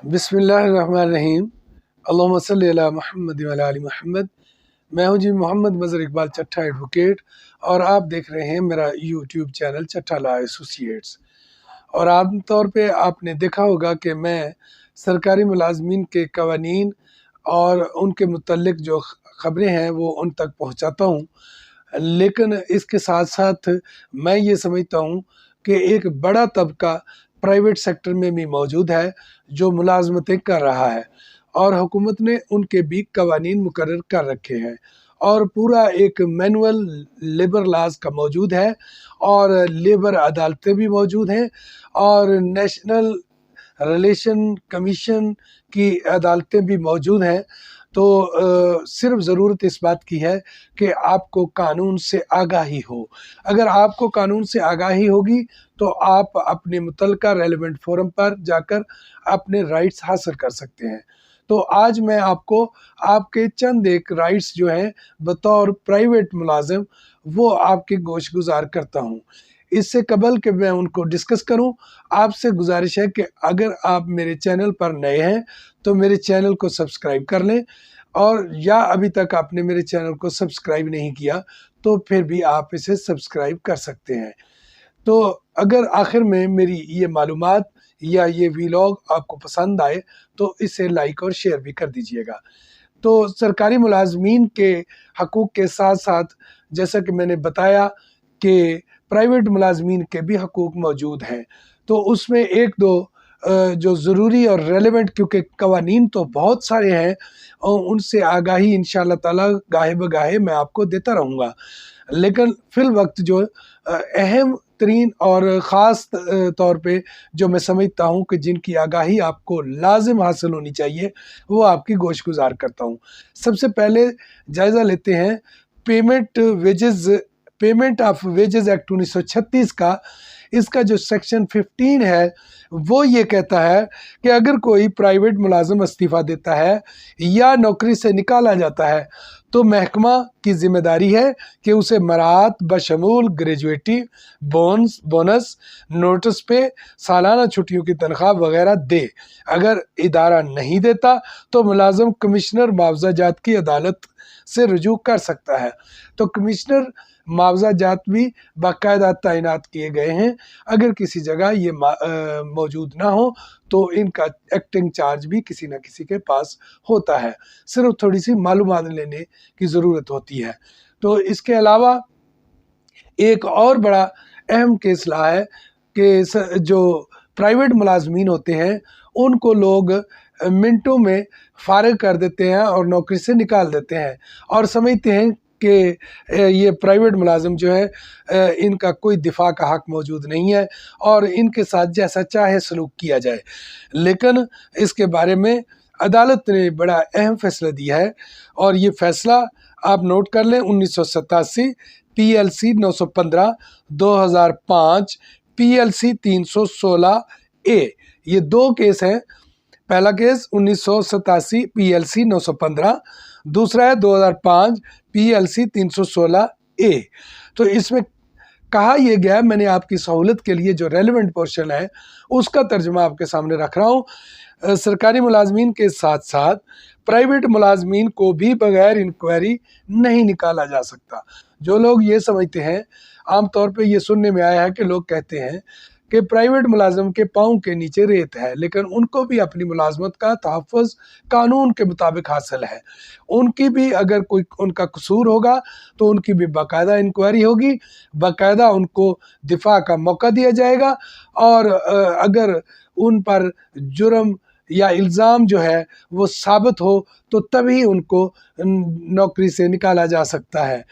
बिस्मिल्लाहिर्रहमानिर्रहीम। अल्लाहुम्मा सल्ली अला मुहम्मद व अला आलि मुहम्मद। मैं हूं जी मोहम्मद मज़हर इकबाल चट्ठा एडवोकेट और आप देख रहे हैं मेरा YouTube channel Chattha law associates. और आम तौर पे आपने देखा होगा कि मैं सरकारी मुलाजमीन के कवानीन और उनके मुतल्लिक जो ख़बरें हैं वो उन तक पहुंचाता हूं, लेकिन इसके साथ साथ मैं ये समझता हूं कि एक बड़ा तबका प्राइवेट सेक्टर में भी मौजूद है जो मुलाजमतें कर रहा है और हुकूमत ने उनके भी कवानीन मुकर्रर कर रखे हैं और पूरा एक मैनुअल लेबर लॉज का मौजूद है और लेबर अदालतें भी मौजूद हैं और नेशनल रिलेशन कमीशन की अदालतें भी मौजूद हैं। तो सिर्फ ज़रूरत इस बात की है कि आपको कानून से आगाही हो। अगर आपको कानून से आगाही होगी तो आप अपने मुतल्लिका रेलेवेंट फोरम पर जाकर अपने राइट्स हासिल कर सकते हैं। तो आज मैं आपको आपके चंद एक राइट्स जो हैं बतौर प्राइवेट मुलाजिम वो आपके गोश गुजार करता हूँ। इससे कबल कि मैं उनको डिस्कस करूं, आपसे गुजारिश है कि अगर आप मेरे चैनल पर नए हैं तो मेरे चैनल को सब्सक्राइब कर लें, और या अभी तक आपने मेरे चैनल को सब्सक्राइब नहीं किया तो फिर भी आप इसे सब्सक्राइब कर सकते हैं। तो अगर आखिर में मेरी ये मालूमात या ये वीलॉग आपको पसंद आए तो इसे लाइक और शेयर भी कर दीजिएगा। तो सरकारी मुलाजमीन के हकूक़ के साथ साथ जैसा कि मैंने बताया कि प्राइवेट मुलाजमीन के भी हकूक़ मौजूद हैं, तो उसमें एक दो जो ज़रूरी और रेलेवेंट, क्योंकि कवानीन तो बहुत सारे हैं और उनसे आगाही इंशाअल्लाह ताला गाहे बगाहे मैं आपको देता रहूँगा, लेकिन फ़िल वक्त जो अहम तरीन और ख़ास तौर पे जो मैं समझता हूँ कि जिनकी आगाही आपको लाजिम हासिल होनी चाहिए वो आपकी गोश गुजार करता हूँ। सबसे पहले जायज़ा लेते हैं पेमेंट ऑफ वेजेस एक्ट 1936 का। इसका जो सेक्शन 15 है वो ये कहता है कि अगर कोई प्राइवेट मुलाजिम इस्तीफ़ा देता है या नौकरी से निकाला जाता है तो महकमा की जिम्मेदारी है कि उसे मराहत बशमूल ग्रेजुएटी, बोनस, नोटिस पे, सालाना छुट्टियों की तनख्वाह वगैरह दे। अगर इदारा नहीं देता तो मुलाजिम कमिश्नर मुआवजा जात की अदालत से रुजू कर सकता है। तो कमिश्नर मुआवजा जात भी बाकायदा तैनात किए गए हैं। अगर किसी जगह ये मौजूद ना हो तो इनका एक्टिंग चार्ज भी किसी न किसी के पास होता है, सिर्फ थोड़ी सी मालूमात लेने की ज़रूरत होती है। तो इसके अलावा एक और बड़ा अहम केसला है कि जो प्राइवेट मुलाजमीन होते हैं उनको लोग मिनटों में फारिग कर देते हैं और नौकरी से निकाल देते हैं और समझते हैं कि ये प्राइवेट मुलाजिम जो है इनका कोई दिफा का हक मौजूद नहीं है और इनके साथ जैसा चाहे सलूक किया जाए। लेकिन इसके बारे में अदालत ने बड़ा अहम फैसला दिया है और ये फैसला आप नोट कर लें। 1987 PLC 915, 2005 PLC 316A, ये दो केस हैं। पहला केस 1987 PLC 915, दूसरा है 2005 PLC 316A। तो इसमें कहा यह गया, मैंने आपकी सहूलत के लिए जो रेलेवेंट पोर्शन है उसका तर्जुमा आपके सामने रख रहा हूँ। सरकारी मुलाजमीन के साथ साथ प्राइवेट मुलाजमीन को भी बगैर इंक्वायरी नहीं निकाला जा सकता। जो लोग ये समझते हैं, आम तौर पे ये सुनने में आया है कि लोग कहते हैं कि प्राइवेट मुलाजिम के पाँव के नीचे रेत है, लेकिन उनको भी अपनी मुलाजमत का तहफ़्फ़ुज़ कानून के मुताबिक हासिल है। उनकी भी अगर कोई उनका कसूर होगा तो उनकी भी बाकायदा इंक्वायरी होगी, बाकायदा उनको दिफा का मौका दिया जाएगा और अगर उन पर जुर्म या इल्ज़ाम जो है वो साबित हो तो तभी उनको नौकरी से निकाला जा सकता है।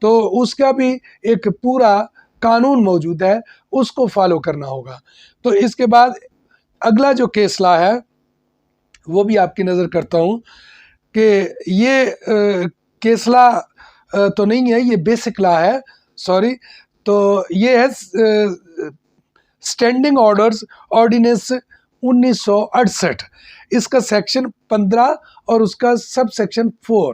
तो उसका भी एक पूरा कानून मौजूद है, उसको फॉलो करना होगा। तो इसके बाद अगला जो केसला है वो भी आपकी नज़र करता हूँ कि ये केसला तो नहीं है, ये बेसिक लॉ है, सॉरी। तो ये है स्टैंडिंग ऑर्डर्स ऑर्डिनेंस 1968। इसका सेक्शन 15 और उसका सब सेक्शन 4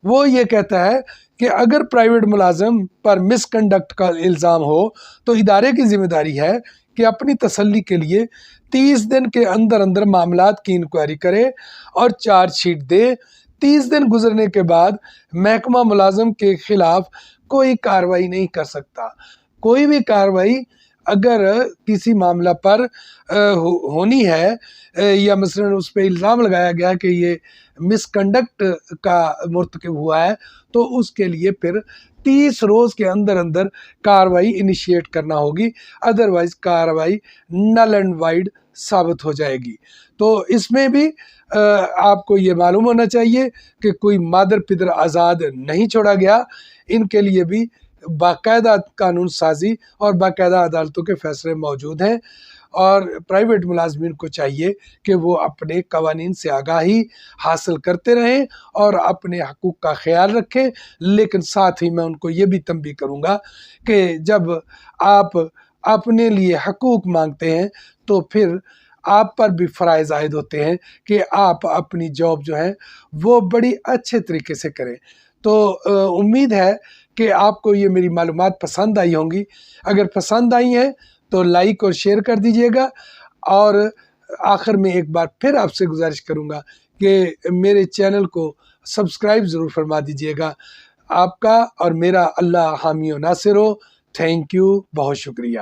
वो ये कहता है कि अगर प्राइवेट मुलाजिम पर मिसकंडक्ट का इल्ज़ाम हो तो इदारे की जिम्मेदारी है کہ اپنی تسلی کے لیے 30 دن کے اندر اندر معاملات کی انکوائری کرے اور چارج شیٹ دے۔ 30 دن گزرنے کے بعد محکمہ ملازم کے خلاف کوئی کارروائی نہیں کر سکتا۔ کوئی بھی کارروائی اگر کسی معاملہ پر ہونی ہے یا مثلا اس پہ الزام لگایا گیا کہ یہ مس کنڈکٹ کا مرتکب ہوا ہے تو اس کے لیے پھر 30 روز کے اندر اندر کارروائی انیشیٹ کرنا ہوگی، ادروائز کارروائی نل اینڈ وائڈ ثابت ہو جائے گی۔ تو اس میں بھی آپ کو یہ معلوم ہونا چاہیے کہ کوئی مادر پدر آزاد نہیں چھوڑا گیا، ان کے لیے بھی باقاعدہ قانون سازی اور باقاعدہ عدالتوں کے فیصلے موجود ہیں، اور پرائیویٹ ملازمین کو چاہیے کہ وہ اپنے قوانین سے آگاہی حاصل کرتے رہیں اور اپنے حقوق کا خیال رکھیں۔ لیکن ساتھ ہی میں ان کو یہ بھی تنبیہ کروں گا کہ جب آپ اپنے لیے حقوق مانگتے ہیں تو پھر آپ پر بھی فرائض عائد ہوتے ہیں کہ آپ اپنی جاب جو ہے وہ بڑی اچھے طریقے سے کریں۔ تو امید ہے کہ آپ کو یہ میری معلومات پسند آئی ہوں گی۔ اگر پسند آئی ہیں تو لائک اور شیئر کر دیجئے گا، اور آخر میں ایک بار پھر آپ سے گزارش کروں گا کہ میرے چینل کو سبسکرائب ضرور فرما دیجئے گا۔ آپ کا اور میرا اللہ حامی و ناصر ہو۔ تھینک یو، بہت شکریہ۔